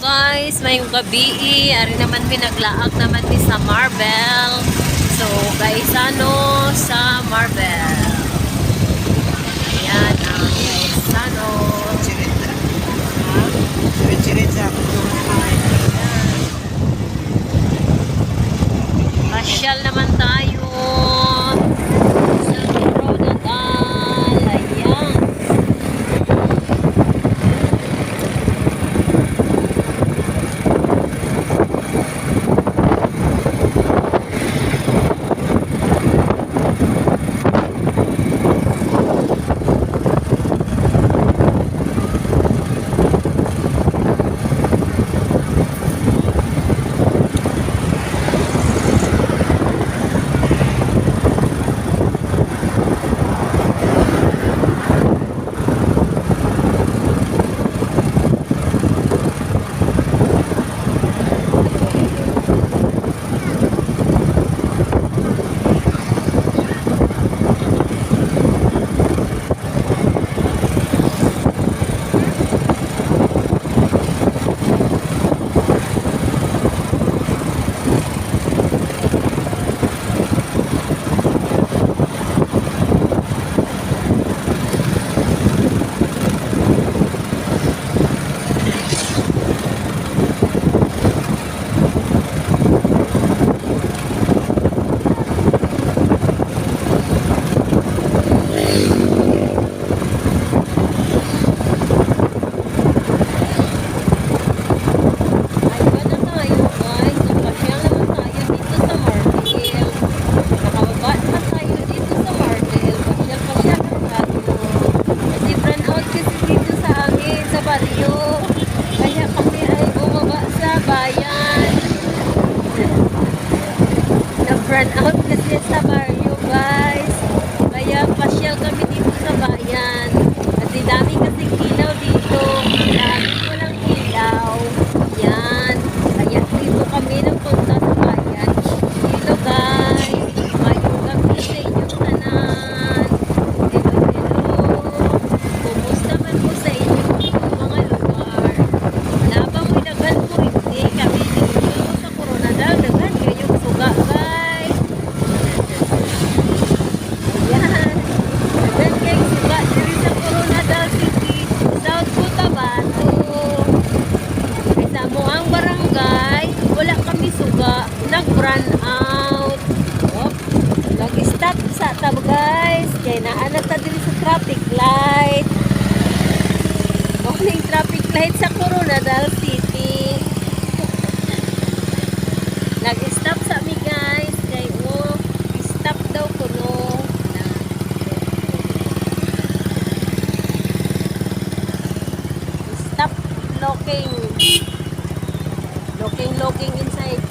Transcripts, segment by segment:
guys, mayong gabi. Ari naman pinaglaag naman mi sa Marvel. So guys, sa Marvel. Ayan, guys, Sirit-sirit sa pasyal naman tayo sa Coronadal. Ayan. Run out kasi sa barrio guys, kaya pasyal kami dito sa bayan at dami kasi ilaw dito, dami walang ilaw. Yan, kaya dito kami nang punta sa bayan. Dito guys, mayroon kami sa inyong tanan. Hello, kumusta man po sa inyong mga lugar? Wala bang may dagan po? Hindi kami dito sa Coronadal, dagan kayong suga guys. Nag-run out. Nag-stop sa tab guys. Kaya naana ta diri sa traffic light. Morning traffic light sa Coronadal City. Nag-stop sa mi guys. Kaya stop daw kuno. Stop looking. Looking inside.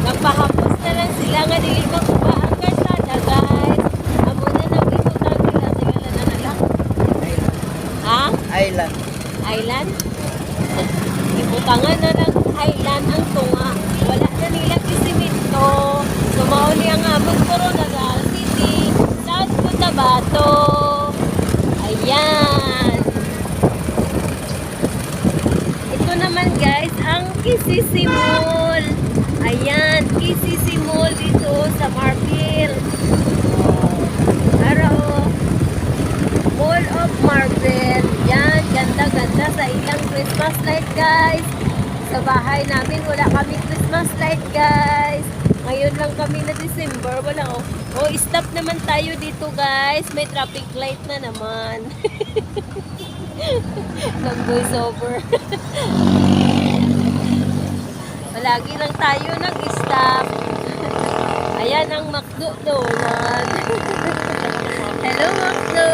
Nagpahapos na lang sila nga dili makuha ang kalsada guys. Amo na naglibutan nila sila na nalang. Ha? Island. Island? Ibutangan na lang island ang tunga. Wala na nila kisimito. Sumauli ang among Coronadal City, South Cotabato. Ayan. Ito naman guys ang KCC Mall. Ayan, KCC Mall dito sa Marvel. Mall of Marvel. Yan, ganda-ganda sa ilang Christmas light guys. Sa bahay namin wala kami Christmas light guys. Ngayon lang kami na December. Wala stop naman tayo dito guys. May traffic light na naman. Nag-voice over. Palagi lang tayo nag-stop. Ayan ang McDo Donut. Hello McDo!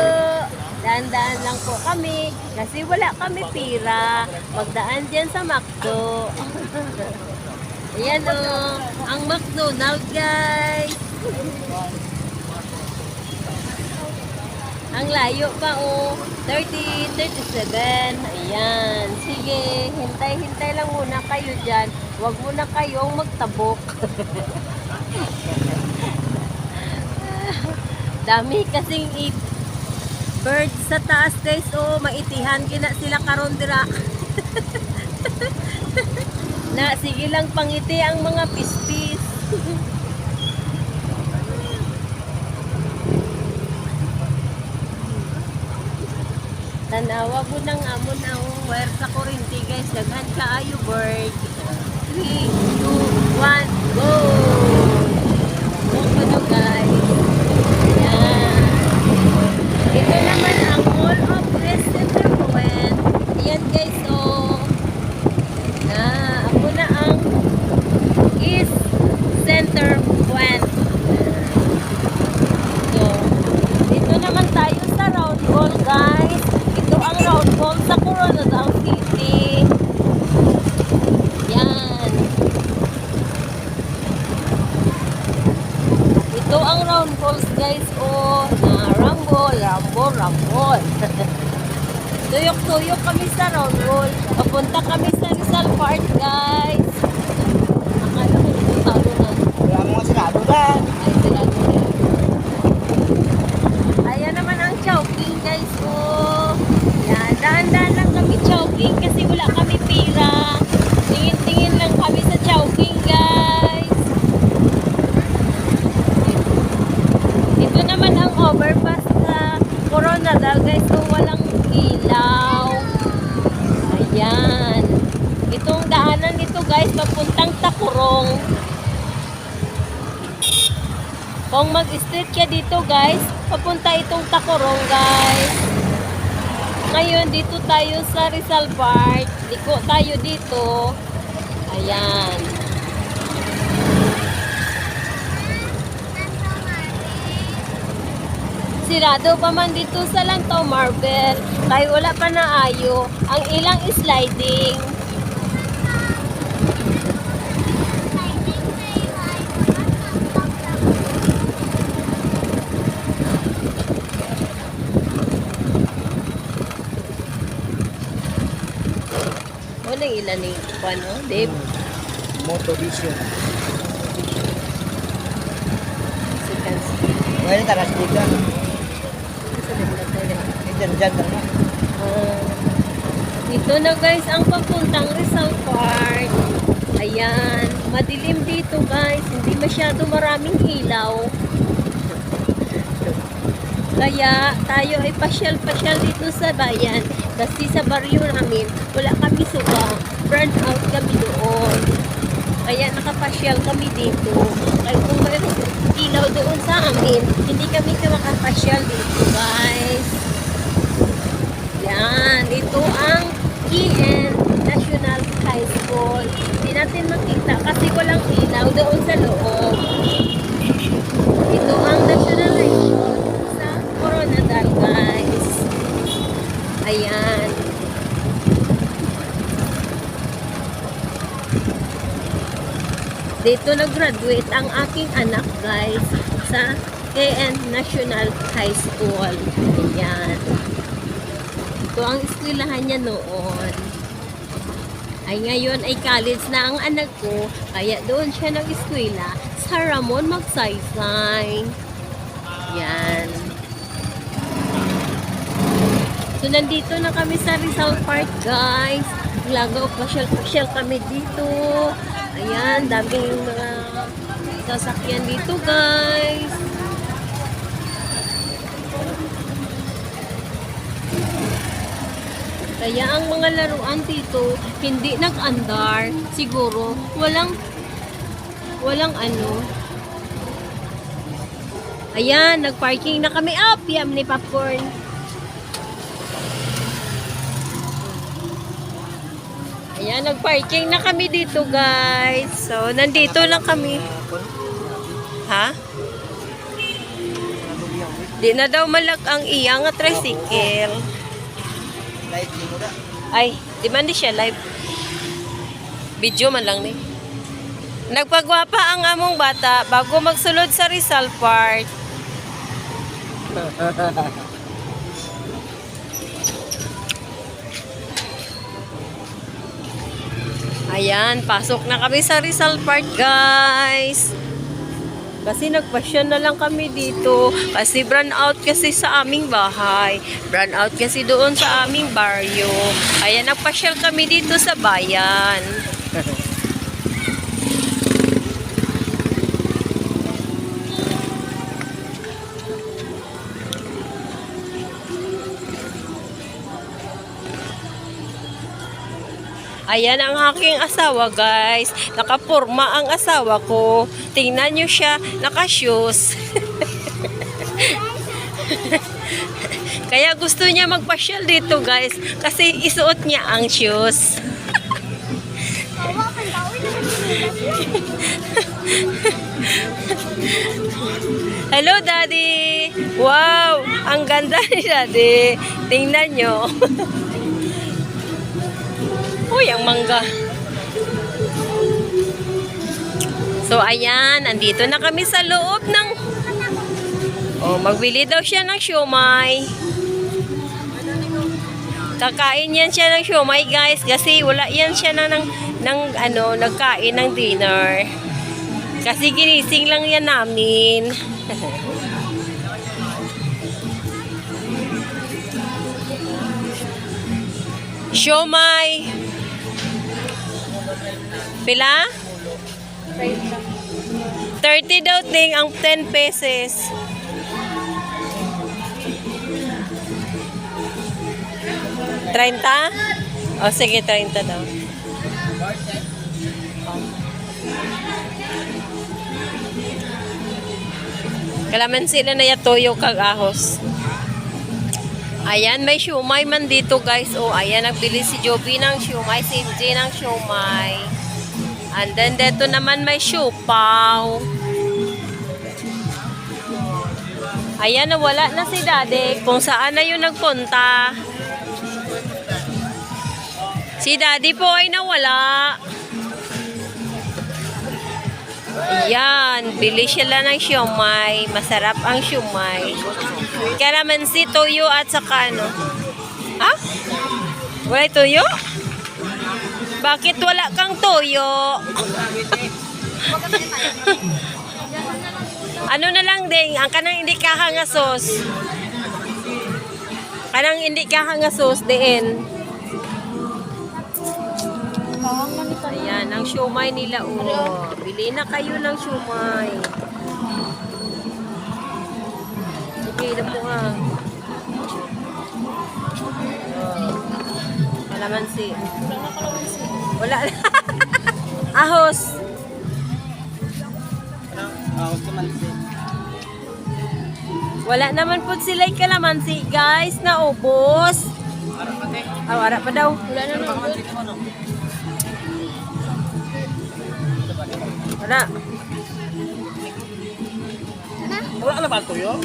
Daan-daan lang po kami kasi wala kami pira. Magdaan dyan sa McDo. Ayan o, ang McDonald guys. Ang layo pa o, 30, 37. Ayan, sige, hintay-hintay lang muna kayo dyan. Huwag muna kayong magtabok. Dami kasing bird sa taas guys o, maitihan kina sila karon dira. Na, sige lang pangiti ang mga pispis. Tanawa ko ng amon ang wire sa kurinti guys. Daghan kaayo bird. 3, 2, 1, go! Go ko na guys. Ayan. Ito naman ang Mall of West Center Point. Ayan guys oh. Ako na ang East Center Point. So, dito naman tayo sa round goal guys. Ito ang round goal sa Coronadal City. Yan. Ito ang round goals guys oh. Rambol. Tuyok-tuyok kami sa round goal. Papunta kami sa Rizal Park guys. Akala ko dito talo na. Wala mo sinado dyan. Ay, sila nila. Ayan naman ang Chowking guys oh. Yan, dahan-dahan lang kami Chowking kasi wala kami pira. Tingin-tingin lang kami sa Chowking guys. Ito naman ang overpass sa Coronadal guys kung walang ilaw. Ayan. Itong daanan nito guys papuntang Takurong. Kung mag-street ka dito guys, papunta itong Takurong guys. Ngayon dito tayo sa Rizal Park. Liko tayo dito. Ayan. Sirado pa man dito sa Lantaw Marble. Kaya wala pa na ayo. Ang ilang sliding. O nang ilan ni Pano, Dave? Moto Vision. Seconds. Well, taras dito. Dyan na. Dito na guys ang papuntang Rizal Park. Ayan, madilim dito guys, hindi masyado maraming ilaw. Kaya tayo ay pasyal-pasyal dito sa bayan. Kasi sa baryo namin, wala kami suka. Burn out kami doon. Kaya nakapasyal kami dito. Kaya kung mayroong ilaw doon sa amin, hindi kami makapasyal dito guys. Yan, ito ang EN National High School. Hindi natin makita kasi walang ilaw doon sa loob. Ito ang National High School sa Coronadal guys. Ayan. Dito nag-graduate ang aking anak guys sa EN National High School. Ayan. Ito ang eskwelahan niya noon. Ay ngayon ay college na ang anak ko, kaya doon siya nag-eskwela sa Ramon Magsaysay. Yan. So nandito na kami sa Rizal Park guys. Lagaw pasyal-pasyal kami dito. Ayan, daming mga sasakyan dito guys. Kaya ang mga laruan dito, hindi nag-andar. Siguro, walang ano. Ayan, nag-parking na kami. Yum ni popcorn. Ayan, nag-parking na kami dito, guys. So, nandito lang kami. Ha? Di na daw malag ang iyang nga tricycle. Light mo na. Ay, di man di siya live. Video man lang ni. Nagpagwapa ang among bata bago magsulod sa Rizal Park. Ayan, pasok na kami sa Rizal Park, guys. Kasi nagpasyon na lang kami dito. Kasi brand out kasi sa aming bahay. Brand out kasi doon sa aming baryo. Ayan, nagpasyal kami dito sa bayan. Ayan ang aking asawa, guys. Nakapurma ang asawa ko. Tingnan nyo siya, naka-shoes. Kaya gusto niya magpasyal dito, guys. Kasi isuot niya ang shoes. Hello, Daddy! Wow! Ang ganda ni Daddy. Tingnan nyo. Uy, ang mangga. So, ayan. Andito na kami sa loob ng... Oh, magbili daw siya ng siomay. Kakain yan siya ng siomay, guys. Kasi wala yan siya nagkain ng dinner. Kasi ginising lang yan namin. Siomay. Pila? 30 daw ting ang 10 pesos. $30? O sige, 30 daw. Kalamansi na ya toyo kag ahos. Ayan, may siomay man dito, guys. O, ayan, nagbili si Joby ng siomay, si MJ ng siomay. And then, dito naman may siopaw. Ayan, nawala na si Daddy. Kung saan na yun nagpunta. Si Daddy po ay nawala. Ayan, bili sila ng siomay. Masarap ang siomay. Kalamansi, toyo at saka ano. Ha? Wala toyo? Bakit wala kang toyo? Ano na lang ding, ang kanang hindi kahangasos. Kanang hindi kahangasos din. Ayan, ang siomay nila, oh. Bili na kayo ng siomay. Sige, na po nga. Oh. Kalamansi. Wala na. Ahos. Ahos kalamansi. Wala naman po sila'y kalamansi, guys. Naubos. Ara pa daw. Wala na naubos. Wala. Wala na ba tuyo?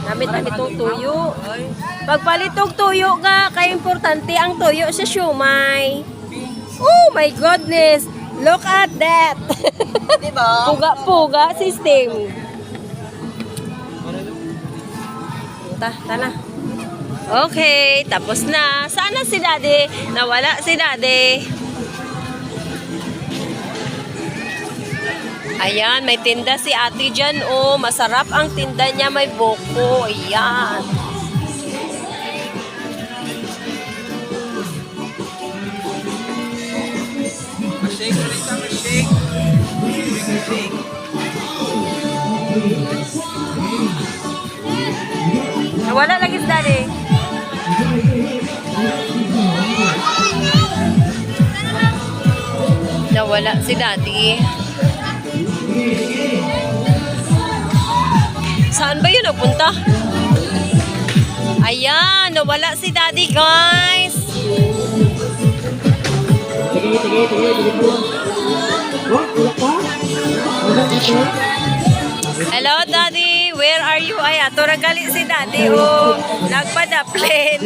Namit itong tuyo. Pagpalitog tuyo nga, kaya importante ang tuyo sa siomay. Oh my goodness! Look at that! Diba? Puga-puga system. Tana. Okay, tapos na. Saan na si Daddy? Nawala si Daddy. Ayan, may tinda si ate dyan. Oh, masarap ang tinda niya. May buko. Ayan. Shake, shake. Nawala lagi si Daddy. Nawala si Daddy. Saan ba yun napunta? Ayan, nawala si Daddy, guys. Hello, Daddy. Where are you? Ay, ato ragali si Daddy. Oh, nagpadaplin.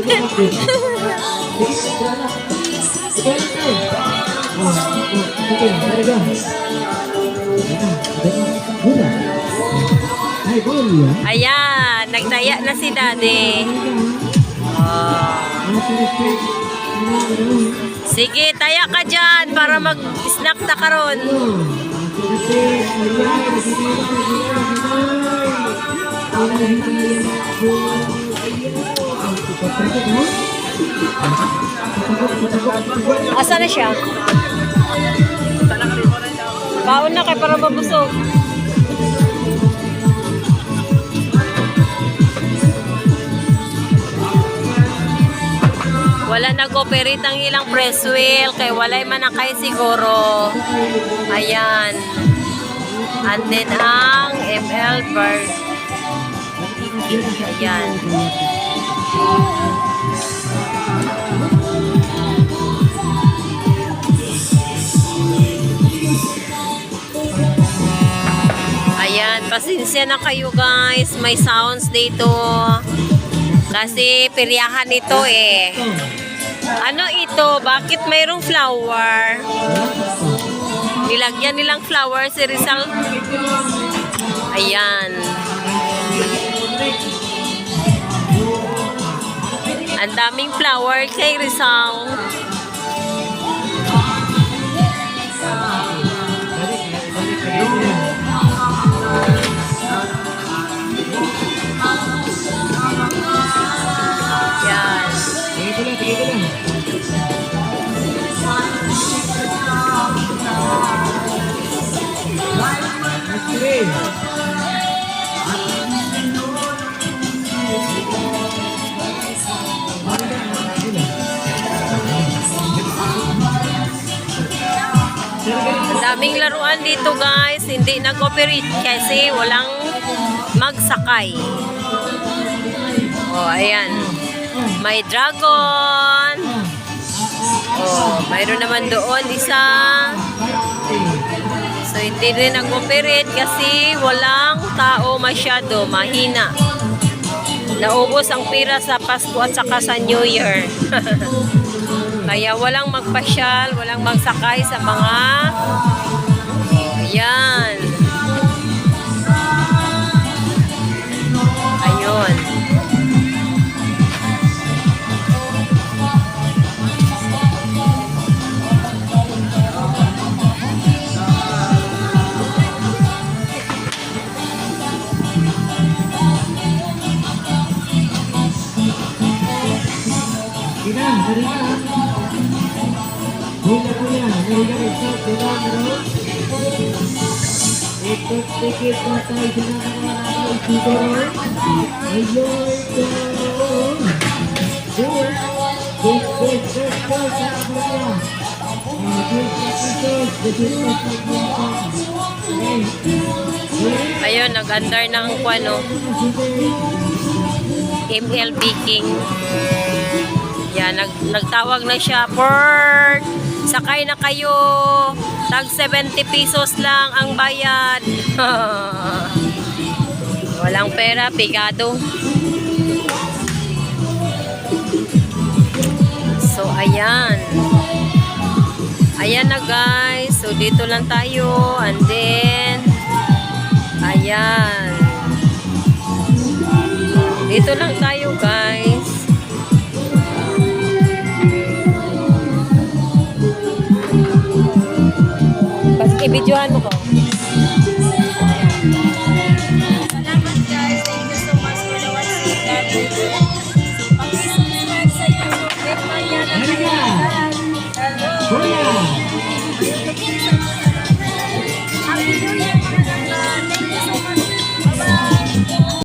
Ayan, nagtaya na si Daddy. Oh. Sige, taya ka dyan para mag-snack na karon. Asa na siya? Baon na kay para mabusog. Wala nag-operate ang ilang press wheel kay walay manakay siguro. Ayan. And then ang ML per ayan. Ayan, pasensya na kayo guys. May sounds dito. Kasi peryahan ito eh. Ano ito? Bakit mayroong flower? Nilagyan nilang flower si Rizal. Ayan. Ang daming flower kay Rizal. Ang daming laruan dito guys, hindi nag-operate kasi walang magsakay. Oh, ayan. May dragon. Oh, mayroon naman doon isa. So, hindi rin nag-operate kasi walang tao masyado, mahina. Naubos ang pira sa Pasko at saka sa New Year. Kaya walang magpasyal, walang magsakay sa mga ayan. Ayun. Ayun, nag-under ng kwano. MLB King. Yan, nagtawag na siya. Port! Sakay na kayo. Tag 70 pesos lang ang bayad. Walang pera, pigado. So, ayan. Ayan na guys. So, dito lang tayo. And then, ayan. Dito lang tayo guys.